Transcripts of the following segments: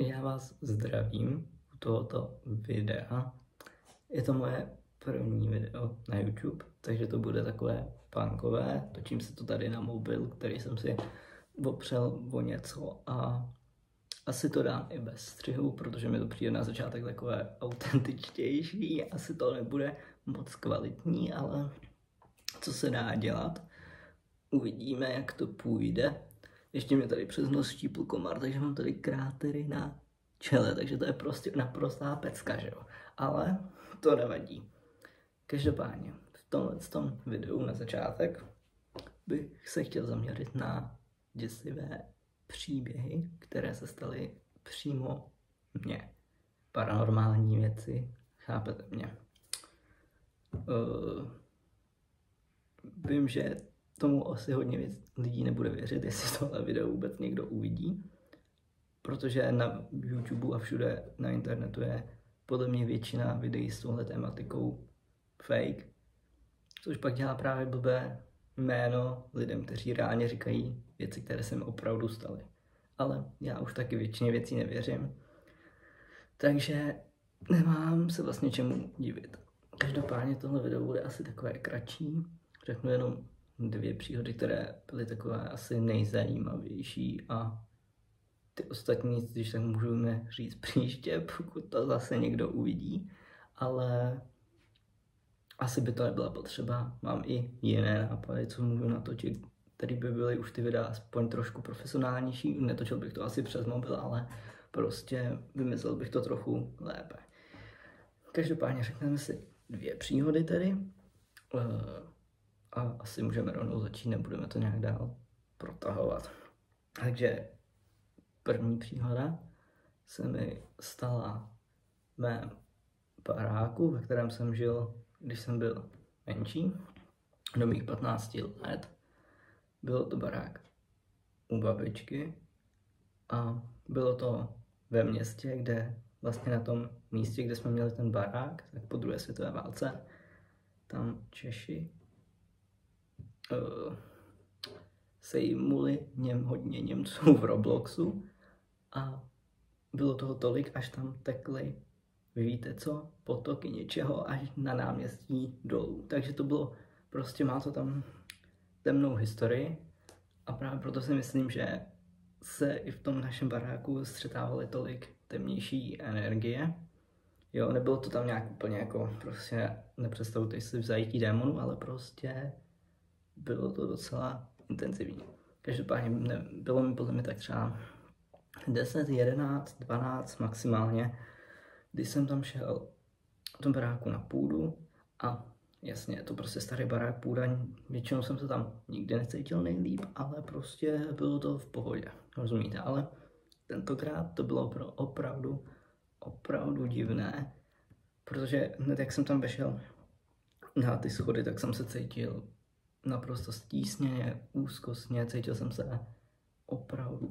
Já vás zdravím u tohoto videa. Je to moje první video na YouTube, takže to bude takové punkové. Točím se to tady na mobil, který jsem si opřel o něco a asi to dám i bez střihu, protože mi to přijde na začátek takové autentičtější. Asi to nebude moc kvalitní, ale co se dá dělat? Uvidíme, jak to půjde. Ještě mě tady přes nos štípl komar, takže mám tady krátery na čele, takže to je prostě naprostá pecka, že jo. Ale to nevadí. Každopádně v tomhle videu na začátek bych se chtěl zaměřit na děsivé příběhy, které se staly přímo mně. Paranormální věci, chápete mě. Vím, že tomu asi hodně lidí nebude věřit, jestli tohle video vůbec někdo uvidí, protože na YouTube a všude na internetu je podle mě většina videí s touhle tematikou fake, což pak dělá právě blbé jméno lidem, kteří reálně říkají věci, které se mi opravdu staly. Ale já už taky většině věcí nevěřím, takže nemám se vlastně čemu divit. Každopádně tohle video bude asi takové kratší, řeknu jenom 2 příhody, které byly takové asi nejzajímavější a ty ostatní, když tak můžu říct příště, pokud to zase někdo uvidí, ale asi by to nebyla potřeba. Mám i jiné nápady, co můžu natočit, které by byly už ty videa aspoň trošku profesionálnější. Netočil bych to asi přes mobil, ale prostě vymyslel bych to trochu lépe. Každopádně řekneme si 2 příhody tedy. A asi můžeme rovnou začít, nebudeme to nějak dál protahovat. Takže první příhoda se mi stala v mém baráku, ve kterém jsem žil, když jsem byl menší, do mých 15 let. Bylo to barák u babičky a bylo to ve městě, kde vlastně na tom místě, kde jsme měli ten barák, tak po druhé světové válce, tam Češi sejmuli hodně Němců v Robloxu a bylo toho tolik, až tam tekly, vy víte co, potoky něčeho až na náměstí dolů. Takže to bylo, prostě má to tam temnou historii a právě proto si myslím, že se i v tom našem baráku střetávaly tolik temnější energie. Jo, nebylo to tam nějak úplně jako, prostě nepředstavujte si v zajetí démonů, ale prostě bylo to docela intenzivní. Každopádně bylo mi podle mě tak třeba 10, 11, 12 maximálně, když jsem tam šel v tom baráku na půdu a jasně, to prostě starý barák, půda, většinou jsem se tam nikdy necítil nejlíp, ale prostě bylo to v pohodě, rozumíte, ale tentokrát to bylo opravdu divné, protože hned jak jsem tam vešel na ty schody, tak jsem se cítil naprosto stísněně, úzkostně, cítil jsem se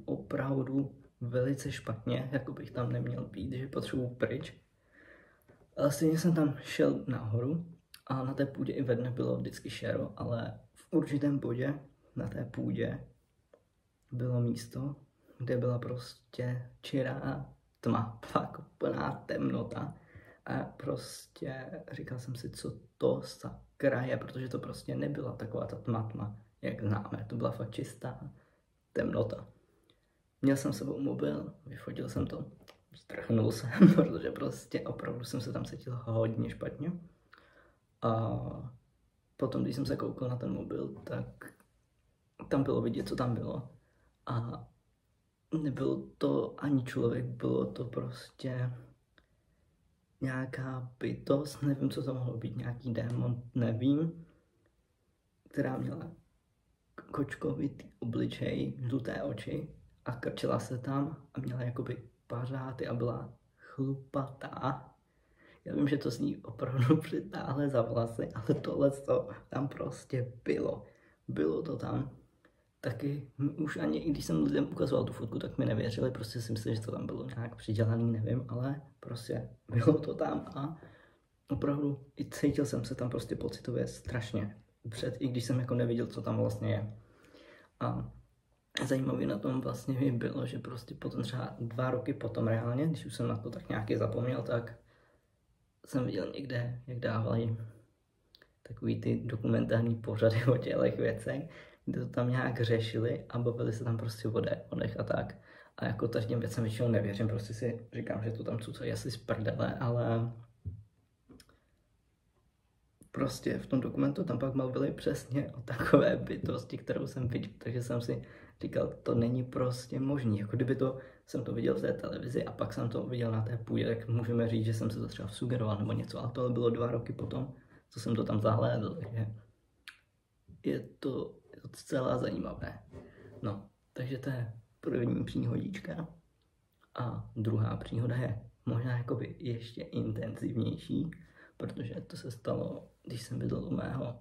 opravdu velice špatně, jako bych tam neměl být, že potřebuji pryč. Ale stejně jsem tam šel nahoru a na té půdě i ve dne bylo vždycky šero, ale v určitém bodě na té půdě bylo místo, kde byla prostě čirá tma, fakt plná temnota. A prostě říkal jsem si, co to sakra je, protože to prostě nebyla taková ta tma, jak známe. To byla fakt čistá temnota. Měl jsem s sebou mobil, vyfotil jsem to, strchnul jsem, protože prostě opravdu jsem se tam cítil hodně špatně. A potom, když jsem se koukal na ten mobil, tak tam bylo vidět, co tam bylo. A nebyl to ani člověk, bylo to prostě nějaká bytost, nevím, co to mohlo být, nějaký démon, nevím, která měla kočkovitý obličej, žluté oči a krčila se tam a měla jakoby pařáty a byla chlupatá. Já vím, že to zní opravdu přitáhle za vlasy, ale tohle tam prostě bylo. Bylo to tam. Taky už ani, i když jsem lidem ukazoval tu fotku, tak mi nevěřili, prostě si mysleli, že to tam bylo nějak přidělaný, nevím, ale prostě bylo to tam a opravdu i cítil jsem se tam prostě pocitově strašně i když jsem jako neviděl, co tam vlastně je. A zajímavé na tom vlastně mi bylo, že prostě potom třeba 2 roky potom reálně, když už jsem na to tak nějaký zapomněl, tak jsem viděl někde, jak dávali takový ty dokumentární pořady o těchto věcech, kde to tam nějak řešili a bavili se tam prostě o démonech a tak. A jako těm věcem většinou nevěřím, prostě si říkám, že to tam cucají asi z prdele, ale prostě v tom dokumentu tam pak mluvili přesně o takové bytosti, kterou jsem viděl, takže jsem si říkal, to není prostě možný, jako kdyby jsem to viděl v té televizi a pak jsem to viděl na té půdě, tak můžeme říct, že jsem se to třeba sugeroval nebo něco, ale tohle bylo 2 roky potom, co jsem to tam zahlédl, takže je to docela zajímavé. No, takže to je první příhodička a druhá příhoda je možná jakoby ještě intenzivnější, protože to se stalo, když jsem bydlel u mého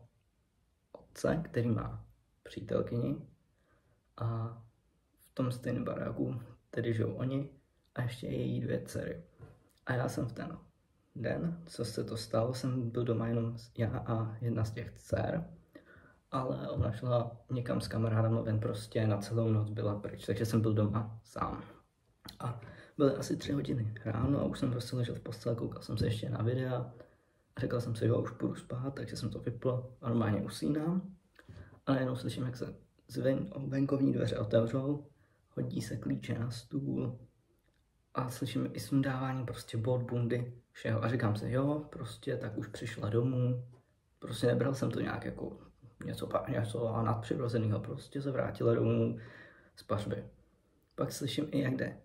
otce, který má přítelkyni a v tom stejném baráku tedy žijou oni a ještě její 2 dcery. A já jsem v ten den, co se to stalo, jsem byl doma jenom já a jedna z těch dcer, ale ona šla někam s kamarádama ven, prostě na celou noc byla pryč, takže jsem byl doma sám. A byly asi 3 hodiny ráno a už jsem prostě ležel v posteli, koukal jsem se ještě na videa a řekl jsem si, jo, už půjdu spát, takže jsem to vypl a normálně usínám. A najednou slyším, jak se venkovní dveře otevřou, hodí se klíče na stůl a slyším i sundávání prostě bod, bundy, všeho. A říkám si, jo, prostě tak už přišla domů, prostě nebral jsem to nějak jako něco nadpřirozeného, prostě se vrátila domů z pařby. Pak slyším i jak jde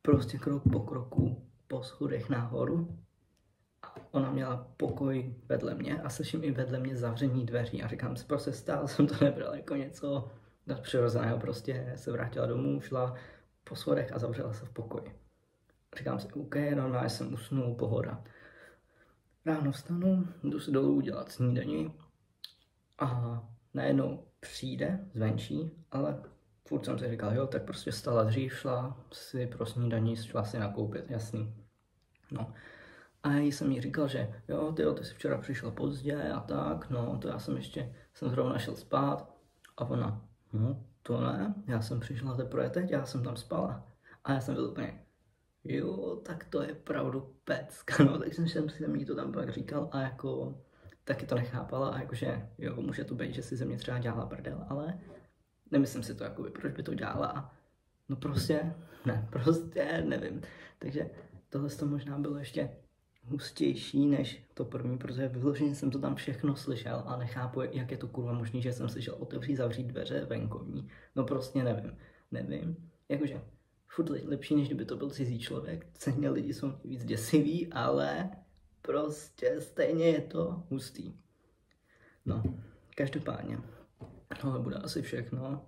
prostě krok po kroku po schodech nahoru a ona měla pokoj vedle mě a slyším i vedle mě zavření dveří a říkám si, prostě stále jsem to nebral jako něco nadpřirozeného, prostě se vrátila domů, šla po schodech a zavřela se v pokoji. Říkám si, OK, normálně jsem usnul, pohoda. Ráno vstanu, jdu si dolů udělat snídani a najednou přijde zvenčí, ale furt jsem si říkal, jo, tak prostě vstala dřív, šla si pro snídaní, šla si nakoupit, jasný. No. A já jsem jí říkal, že jo, ty jsi včera přišla pozdě a tak, no, to já jsem zrovna šel spát. A ona, no, to ne, já jsem přišla teprve teď, já jsem tam spala. A já jsem byl úplně, jo, tak to je pravdu pecka, no, takže jsem jí to tam pak říkal a jako taky to nechápala a jakože, jo, může to být, že si ze mě třeba dělala prdel, ale nemyslím si to, jakoby, proč by to dělala a no prostě nevím. Takže tohle to možná bylo ještě hustější než to první, protože vyloženě jsem to tam všechno slyšel a nechápu, jak je to kurva možný, že jsem slyšel otevřít, zavřít dveře venkovní. No prostě nevím. Jakože furt lepší, než kdyby to byl cizí člověk. Ceně lidi jsou víc děsiví, ale prostě stejně je to hustý. No, každopádně, tohle bude asi všechno.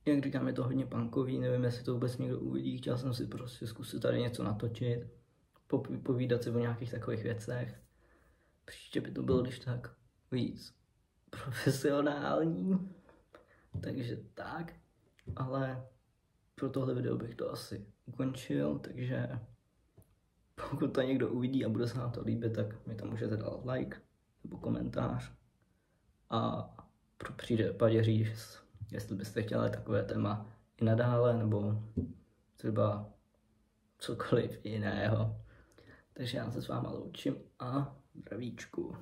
Jak říkám, je to hodně punkový, nevím, jestli to vůbec někdo uvidí, chtěl jsem si prostě zkusit tady něco natočit, povídat si o nějakých takových věcech. Příště by to bylo když tak víc profesionální, takže tak, ale pro tohle video bych to asi ukončil, takže pokud to někdo uvidí a bude se nám to líbit, tak mi tam můžete dát like nebo komentář a pro případě říct, jestli byste chtěli takové téma i nadále, nebo třeba cokoliv jiného. Takže já se s váma loučím a zdravíčku.